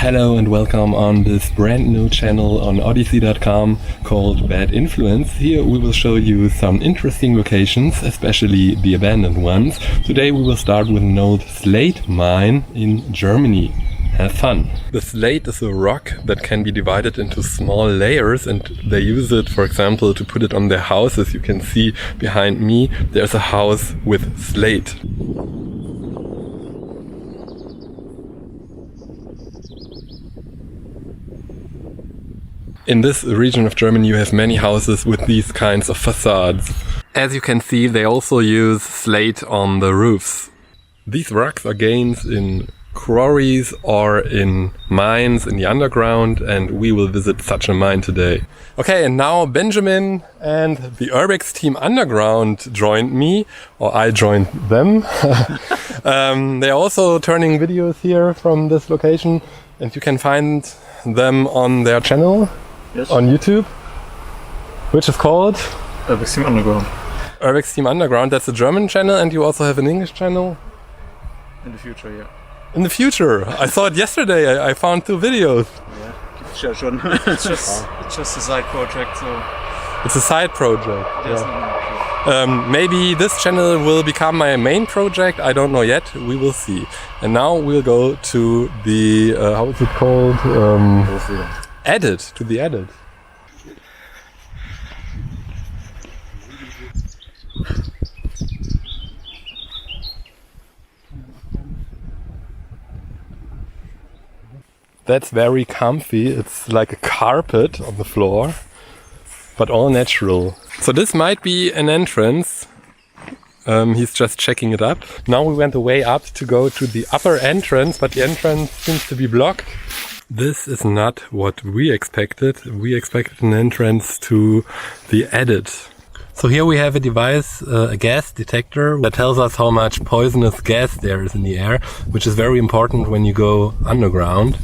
Hello and welcome on this brand new channel on Odysee.com called Bad Influence. Here we will show you some interesting locations, especially the abandoned ones. Today we will start with an old Slate mine in Germany. Have fun! The slate is a rock that can be divided into small layers, and they use it, for example, to put it on their houses. You can see behind me there's a house with slate. In this region of Germany you have many houses with these kinds of facades. As you can see, they also use slate on the roofs. These rocks are gained in quarries or in mines in the underground, and we will visit such a mine today. Okay, and now Benjamin and the Urbex team Underground joined me, or I joined them. They're also turning videos here from this location, and you can find them on their channel. Yes. On YouTube, which is called Urbex Team Underground. Urbex Team Underground, that's a German channel, and you also have an English channel? In the future, yeah. In the future? I saw it yesterday, I found 2 videos. Yeah, gibt's ja schon. It's just a side project, so... It's a side project. Yes, yeah. Maybe this channel will become my main project, I don't know yet, we will see. And now we'll go to the, how is it called? Edit, to the edit. That's very comfy. It's like a carpet on the floor, but all natural. So this might be an entrance. He's just checking it up. Now we went the way up to go to the upper entrance, but the entrance seems to be blocked. This is not what we expected. We expected an entrance to the edit. So here we have a device, a gas detector that tells us how much poisonous gas there is in the air, which is very important when you go underground.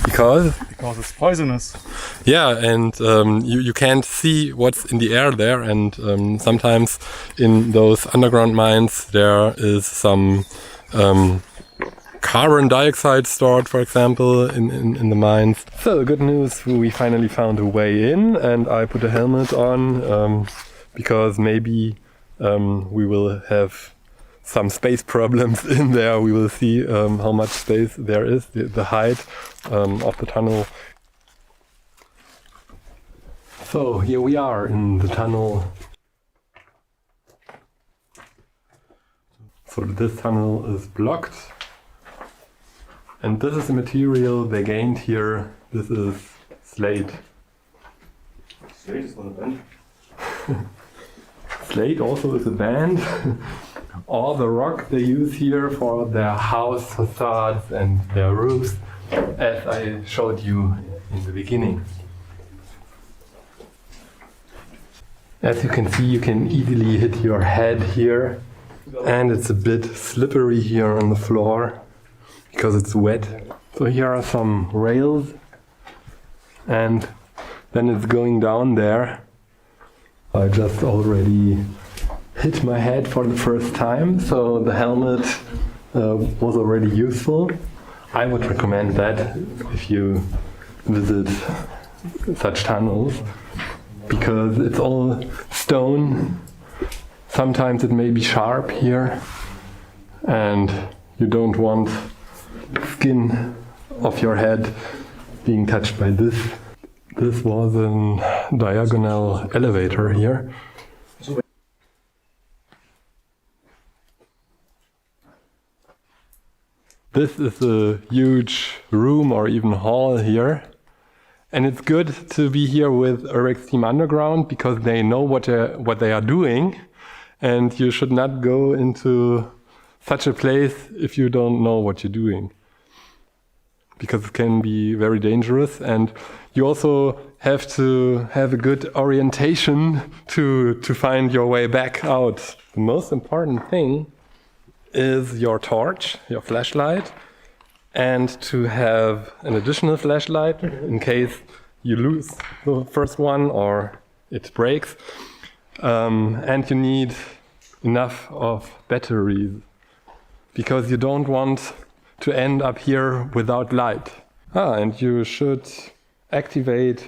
Because it's poisonous. Yeah, and you can't see what's in the air there, and sometimes in those underground mines there is some carbon dioxide stored, for example, in the mines. So good news, we finally found a way in, and I put a helmet on because maybe we will have some space problems in there. We will see how much space there is, the height of the tunnel. So here we are in the tunnel. So this tunnel is blocked. And this is the material they gained here. This is slate. Slate is not a band. Slate also is a band. All the rock they use here for their house facades and their roofs, as I showed you in the beginning. As you can see, you can easily hit your head here, and it's a bit slippery here on the floor because it's wet. So here are some rails, and then it's going down there. I just already hit my head for the first time, so the helmet was already useful. I would recommend that if you visit such tunnels, because it's all stone. Sometimes it may be sharp here, and you don't want the skin of your head being touched by this. This was a diagonal elevator here. This is a huge room or even hall here. And it's good to be here with Urbex Team Underground because they know what they are doing. And you should not go into such a place if you don't know what you're doing, because it can be very dangerous, and you also have to have a good orientation to find your way back out. The most important thing is your torch, your flashlight, and to have an additional flashlight in case you lose the first one or it breaks. And you need enough of batteries, because you don't want to end up here without light. And you should activate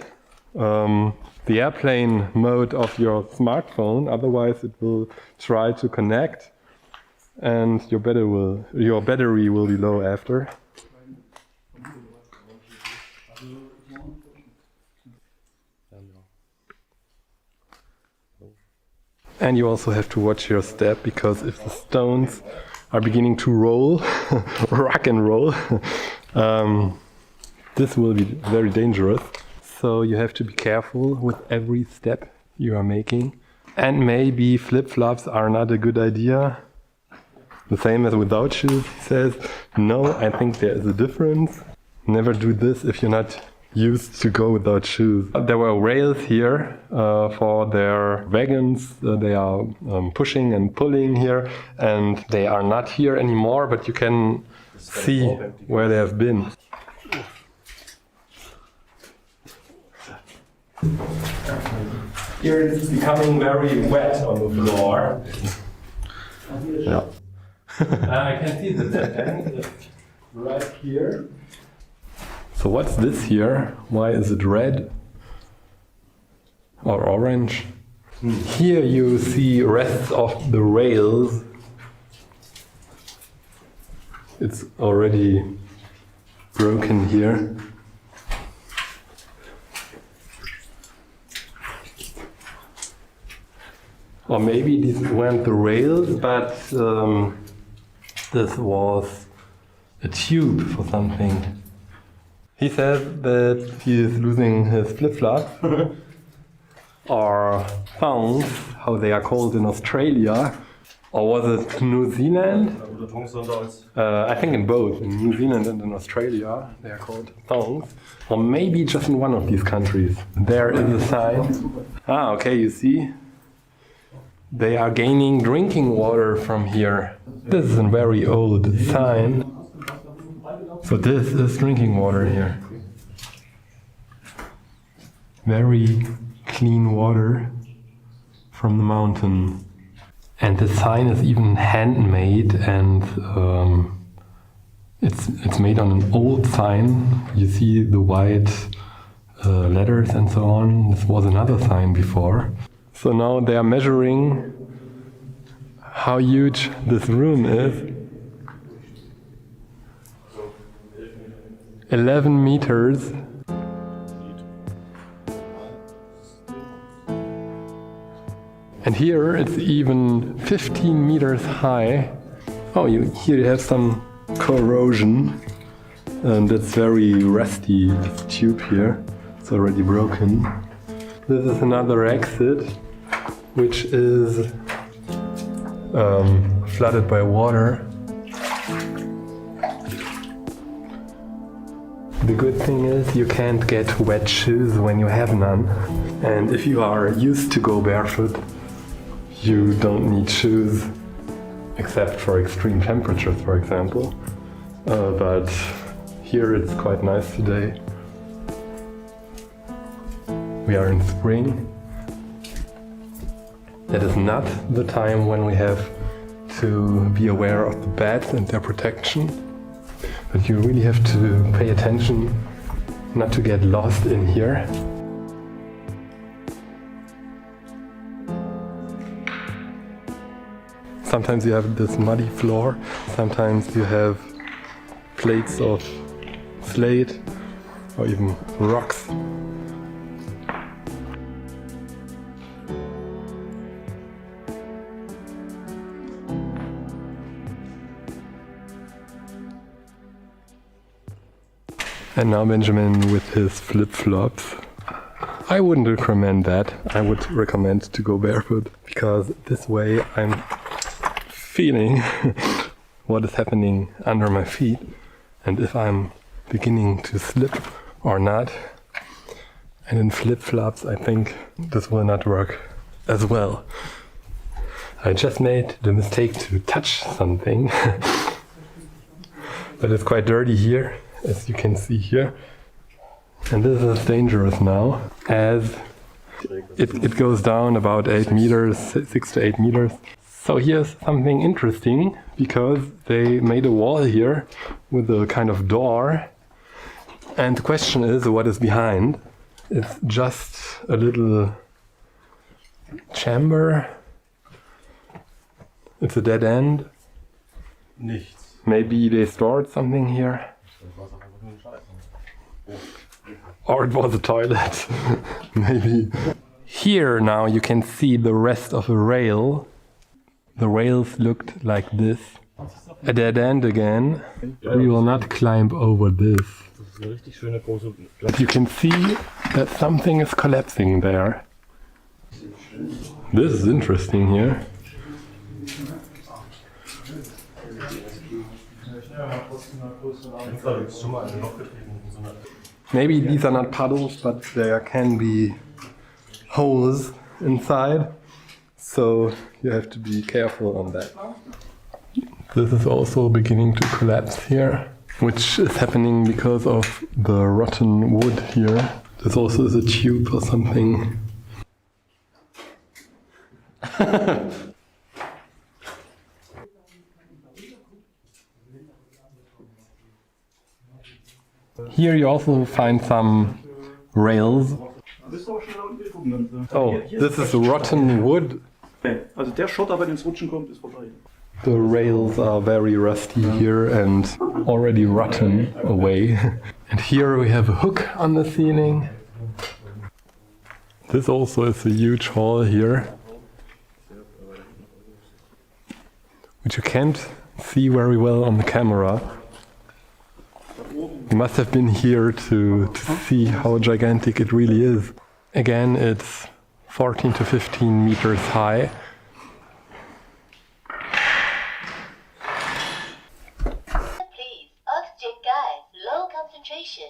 the airplane mode of your smartphone, otherwise it will try to connect and your battery will be low after. And you also have to watch your step, because if the stones are beginning to roll, rock and roll, this will be very dangerous. So you have to be careful with every step you are making. And maybe flip-flops are not a good idea. The same as without shoes, he says. No, I think there is a difference. Never do this if you're not used to go without shoes. There were rails here for their wagons. They are pushing and pulling here, and they are not here anymore, but you can see where they have been. Here it's becoming very wet on the floor. Yeah. I can see the tank right here. So what's this here? Why is it red or orange? Here you see rests of the rails. It's already broken here. Or maybe these weren't the rails, but this was a tube for something. He says that he is losing his flip-flops, or thongs, how they are called in Australia. Or was it New Zealand? I think in both, in New Zealand and in Australia, they are called thongs. Or maybe just in one of these countries. There is a sign. Okay, you see? They are gaining drinking water from here. This is a very old sign. So this is drinking water here. Very clean water from the mountain. And the sign is even handmade, and it's made on an old sign. You see the white letters and so on. This was another sign before. So now they are measuring how huge this room is. 11 meters. And here it's even 15 meters high. Oh, here you have some corrosion. And it's very rusty, this tube here. It's already broken. This is another exit, which is flooded by water. The good thing is you can't get wet shoes when you have none. And if you are used to go barefoot, you don't need shoes, except for extreme temperatures, for example. But here it's quite nice today. We are in spring. That is not the time when we have to be aware of the bats and their protection. But you really have to pay attention not to get lost in here. Sometimes you have this muddy floor, sometimes you have plates of slate or even rocks. And now Benjamin with his flip-flops. I wouldn't recommend that. I would recommend to go barefoot, because this way I'm feeling what is happening under my feet, and if I'm beginning to slip or not. And in flip-flops I think this will not work as well. I just made the mistake to touch something, but it's quite dirty here, as you can see here. And this is dangerous now, as it goes down about 8 meters, 6 to 8 meters. So here's something interesting, because they made a wall here with a kind of door, And the question is, what is behind? It's just a little chamber. It's a dead end. Nichts. Maybe they stored something here. Or it was a toilet. Maybe. Here now you can see the rest of a rail. The rails looked like this. A dead end again. We will not climb over this. But you can see that something is collapsing there. This is interesting here. Maybe these are not puddles, but there can be holes inside. So you have to be careful on that. This is also beginning to collapse here, which is happening because of the rotten wood here. This also is a tube or something. Here you also find some rails. Oh, this is rotten wood. Also der Schotter, bei dem es rutschen kommt, ist vorbei. The rails are very rusty here and already rotten away. And here we have a hook on the ceiling. This also is a huge hall here, which you can't see very well on the camera. You must have been here to see how gigantic it really is. Again, it's 14 to 15 meters high. Please, oxygen gas, low concentration.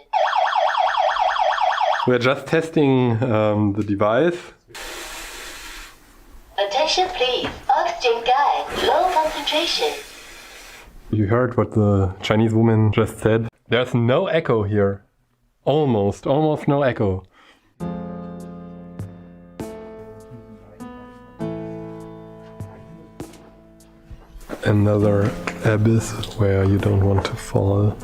We're just testing the device. Attention please, oxygen gas, low concentration. You heard what the Chinese woman just said. There's no echo here. Almost no echo. Another abyss where you don't want to fall.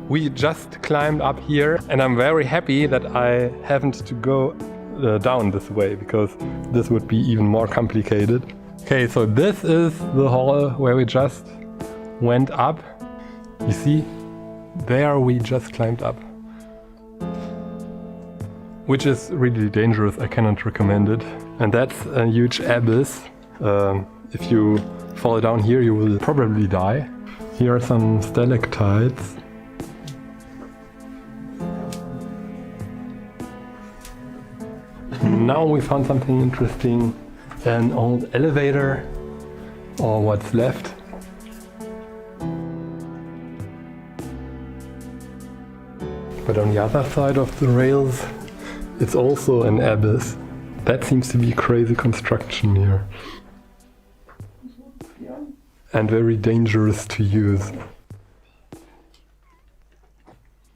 We just climbed up here and I'm very happy that I haven't to go down this way because this would be even more complicated. Okay, so this is the hall where we just went up. You see, there we just climbed up. Which is really dangerous, I cannot recommend it. And that's a huge abyss. If you fall down here you will probably die. Here are some stalactites. Now we found something interesting, an old elevator, or what's left. But on the other side of the rails, it's also an abyss. That seems to be crazy construction here. And very dangerous to use.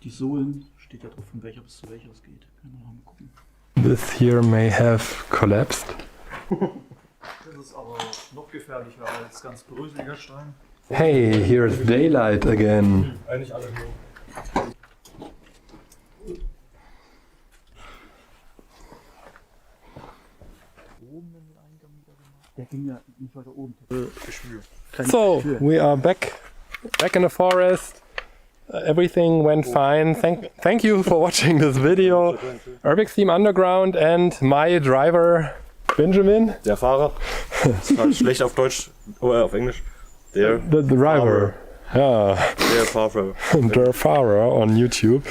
Die Sohlen, steht da drauf, von welcher bis zu welcher es geht. Können wir mal gucken. This here may have collapsed. Das ist aber noch gefährlicher als ganz bröseliger Stein. Hey, here's daylight again. Eigentlich alle nur. Der ging ja nicht weiter oben. Geschwür. So, we are back in the forest. Everything went fine. Thank you for watching this video. Urbex Team Underground and my driver Benjamin. Der Fahrer. Das ist halt schlecht auf Deutsch oder auf Englisch. Der The driver. Yeah. Der Fahrer. Der Fahrer on YouTube.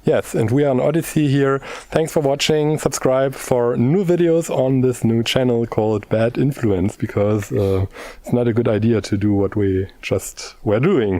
Yes, and we are on Odysee here. Thanks for watching. Subscribe for new videos on this new channel called Bad Influence, because it's not a good idea to do what we just were doing.